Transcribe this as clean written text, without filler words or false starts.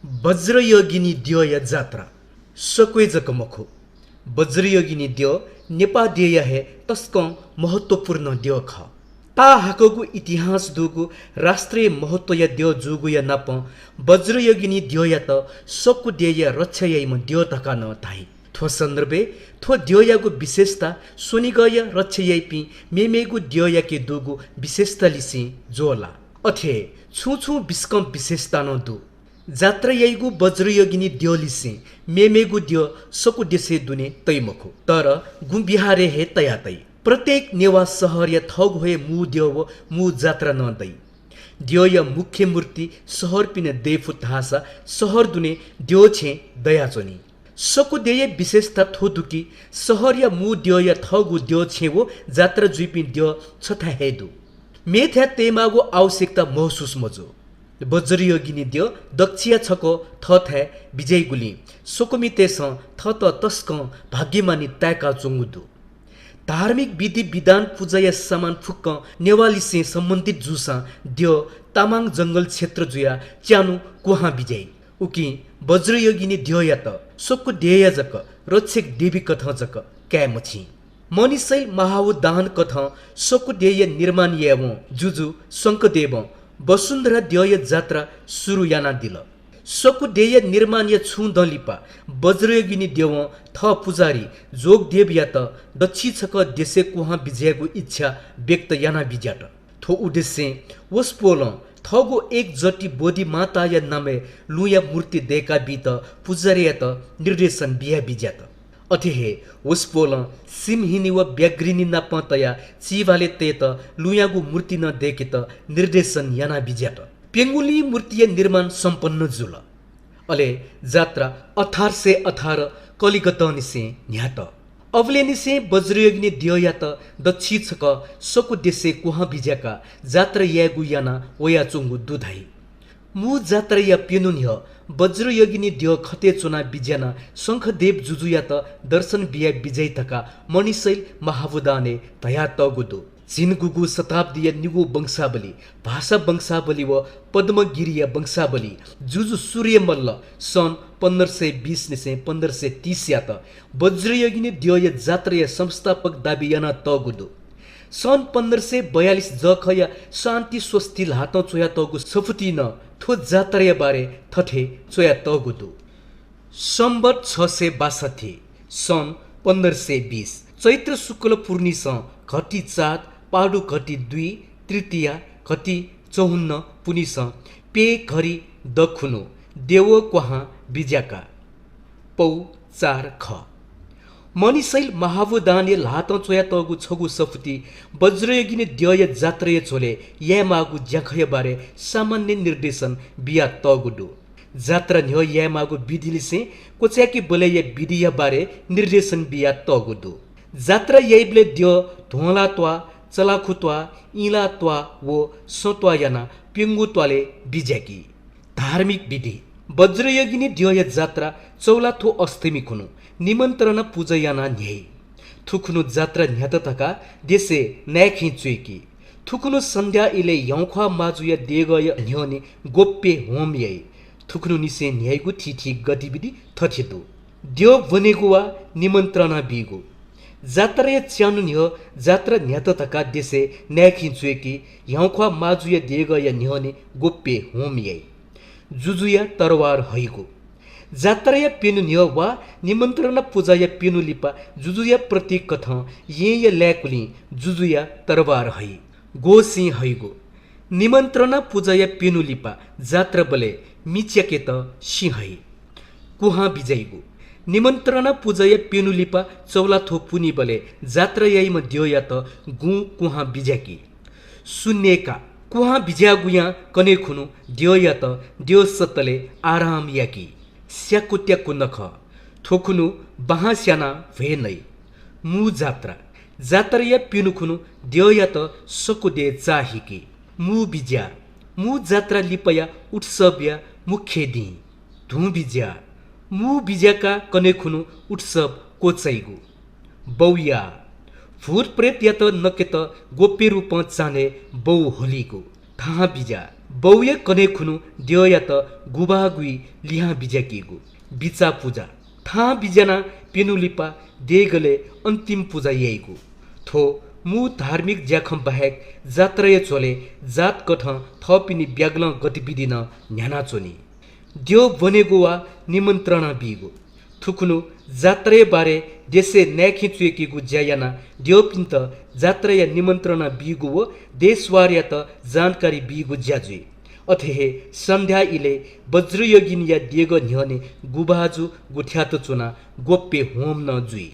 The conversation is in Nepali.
वज्रयोगिनी द्योय जात्रा सकोय जकमखो वज्रयोगिनी द्यो नेपा देय है तस्क महत्वपूर्ण द्यो ख ता हाकगु इतिहास दुगु राष्ट्रिय महत्व या द्यो जुगु या नाप वज्रयोगिनी द्यो या त सकु देय रक्षय म द्यो तका न थाई थो सन्दर्भे थो द्यो यागु विशेषता सोनिगय रक्षय पि मेमेगु द्यो या के दुगु विशेषता लिसी जोला अथे छु बिस्कम विशेषता न दु जात्रा याइगु वज्रयोगिनी द्योलिसे मेमेगु द्यो सकु देशे दुने तैमखो तर गु बिहारे हे तया तै प्रत्येक नेवा सहर या थग होए मु द्यो व मु जात्रा न दै द्यो या मुख्य मूर्ति सहर पिने देफु थासा सहर दुने द्यो छे दया चोनी सकु देय विशेषता थोदुकी सहर या मु द्यो या थगु द्यो छे वो जात्रा जुइपि द्यो छथा हेदु मेथ्या तेमागु आवश्यकता महसुस मजो वज्रयोगिनी द्यो दक्षिया छको थथे विजय गुली सोकमी तेस थत तस्क भाग्यमानी ताका चोंगुदु धार्मिक विधि विधान पूजा या सामान फुक्क नेवाली से सम्बन्धित जुसा द्यो तामाङ जंगल क्षेत्र जुया च्यानु कुहा विजय उकी वज्रयोगिनी द्यो या त सोकु देय जक रक्षक देवी कथा जक क्यामछि मनिसैल महावु दान कथा सोकु देय निर्माण याव जुजु शंकदेव वसुन्धरा द्योय जात्रा सुरु याना दिल सकु देय निर्माण या छु दलिपा वज्रयोगिनी देव थ पुजारी जोग देव या त दक्षि छक देशे कुहा विजयगु इच्छा व्यक्त याना बिजाट थो उद्देश्य वसपोल थगो एक जटी बोधी माता या नामे लुया मूर्ति देका बित पुजारी या त निर्देशन बिया बिजाट अथेहे वसपोल सिमहिनी व ब्याग्रिनी न पतया चिवाले ते त लुयागु मूर्ति न देखे त निर्देशन याना बिजाट पेंगुली मूर्ति निर्माण सम्पन्न जुल अले जात्रा 1818 कलिकता निसे न्यात अवले निसे वज्रयोगिनी द्यो या त दक्षि छक सकु देशे कुहा बिजाका जात्रा यागु याना ओया चुंगु दुधाई मु जात्रा या पेनुन्य वज्रयोगिनी द्यो खते चुना बिज्याना शंखदेव जुजुया त दर्शन बिया विजय तका मणिशैल महावुदाने तया तगुदु जिनगुगु शताब्दी निगु वंशावली भाषा वंशावली व पद्मगिरिया वंशावली जुजु सूर्य मल्ल सन् 1520 निसे 1530 या त वज्रयोगिनी द्यो या जात्रा या संस्थापक दाबी याना तगुदु सन् 1542 जख या शान्ति स्वस्ति लात चोया तगु सफुती न थो जात्रा बारे थथे चोया तगुदु सम्बत 662 सन् 1520 चैत्र शुक्ल पूर्णि स घटी 4 पाडु घटी 2 तृतीया घटी 54 पुनि स पे घरी दखुनु देव क्वाहा बिजाका पौ 4 ख मनिसैल महावुदाने लात चोया तगु छगु सफुती वज्रयोगिनी द्योय जात्रा छोले यामागु ज्याखय बारे सामान्य निर्देशन बिया तगुडु जात्रा न्यो यामागु विधिलिसे कोच्याकी बोले या विधिया बारे निर्देशन बिया तगुडु जात्रा याइबले द्यो धोला त्वा चलाखुत्वा इला त्वा वो सोत्वा याना पिंगु त्वाले बिज्याकी धार्मिक विधि वज्रयोगिनी द्योय जात्रा चौलाथो अष्टमी खुनु निमन्त्रण पूजा याना न्याय थुकुनु जात्रा न्यातका देशे न्याखि चुइकी थुकुनु सन्ध्या इले यौखा माजुया देगय न्योने गोप्य होम याई थुकुनु निसे न्यायगु थिथि गतिविधि थथितु द्यो बनेगुवा निमन्त्रणा बिगु जात्रा च्यानु न्यो जात्रा न्यातका देशे न्याखि चुइकी यौखा माजुया देगय न्योने गोप्य होम याई जुजुया तरवार हैगु जात्रा पेनु न्यो वा निमन्त्रण पूजा या पेनु लिपा जुजुया प्रतीक कथ ये या ल्याकुली जुजुया तरवार है गोसी हैगो निमन्त्रण पूजा या पेनु लिपा जात्रा बले मिच्याके त सिंहै कुहा बिजैगु निमन्त्रण पूजा या पेनु लिपा चौलाथो पुनि बले जात्रा याइ म द्यो या त गु कुहा बिजाकी सुन्नेका कुहा बिजागुया कने खुनु द्यो या त द्यो सतले आराम याकी स्याकुट्याकु नख थोकुनु बहास्याना भेनै मु जात्रा जात्रा या पिनुखुनु द्यो या त सकुदे चाहिकी मु बिज्या मु जात्रा लिपया उत्सव या मुख्य दि धु बिज्या मु बिज्याका कनेखुनु उत्सव कोचैगु बौया भूत प्रेत या त नके त गोप्य रूप चाने बौ होलीगु थाहा बिज्या बौय कने खुनु देवया त गुबागुई लिहा बिजाकिगु बिचा पूजा था बिजना पेनुलिपा देगले अन्तिम पूजा यैगु थो मु धार्मिक ज्याखम बाहेक जात्रय चोले जात कठ थपिनी ब्याग्ल गतिविधि न न्याना चोनी देव बनेगु वा निमन्त्रणा बिगु थुकुनु जात्रय बारे देशे न्याखि चुएकीगु ज्यायाना देवपिन्त जात्रय निमन्त्रणा बिगु वो देशवार्य त जानकारी बिगु ज्याजुई अथेहे सन्ध्या इले वज्रयोगिन या दिएग न्ह्यने गुबाजु गुठ्यात चुना गोप्य होम न जुई